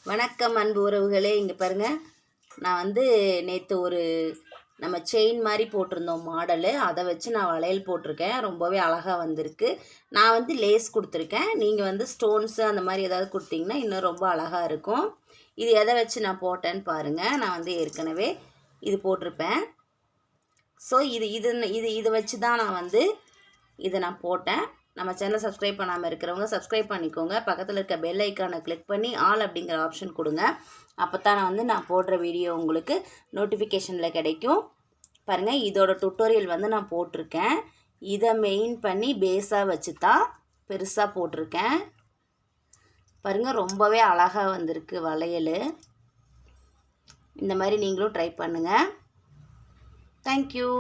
வணக்கம் அன்பு உறவுகளே. இங்கே பாருங்கள், நான் வந்து நேற்று ஒரு நம்ம செயின் மாதிரி போட்டிருந்தோம் மாடலு. அதை வச்சு நான் வளையல் போட்டிருக்கேன். ரொம்பவே அழகாக வந்திருக்கு. நான் வந்து லேஸ் கொடுத்துருக்கேன். நீங்கள் வந்து ஸ்டோன்ஸு அந்த மாதிரி ஏதாவது கொடுத்தீங்கன்னா இன்னும் ரொம்ப அழகாக இருக்கும். இது எதை வச்சு நான் போட்டேன்னு பாருங்கள். நான் வந்து ஏற்கனவே இது போட்டிருப்பேன். ஸோ இதை வச்சு தான் நான் வந்து இதை நான் போட்டேன். நம்ம சேனலை சப்ஸ்கிரைப் பண்ணாமல் இருக்கிறவங்க சப்ஸ்கிரைப் பண்ணிக்கோங்க. பக்கத்தில் இருக்க பெல் ஐக்கானை கிளிக் பண்ணி ஆல் அப்படிங்கிற ஆப்ஷன் கொடுங்க. அப்போ தான் நான் போடுற வீடியோ உங்களுக்கு நோட்டிஃபிகேஷனில் கிடைக்கும். பாருங்கள், இதோட டுட்டோரியல் வந்து நான் போட்டிருக்கேன். இதை மெயின் பண்ணி பேஸாக வச்சு தான் பெருசாக போட்டிருக்கேன். பாருங்கள், ரொம்பவே அழகாக வந்திருக்கு வளையல். இந்த மாதிரி நீங்களும் ட்ரை பண்ணுங்கள். தேங்க்யூ.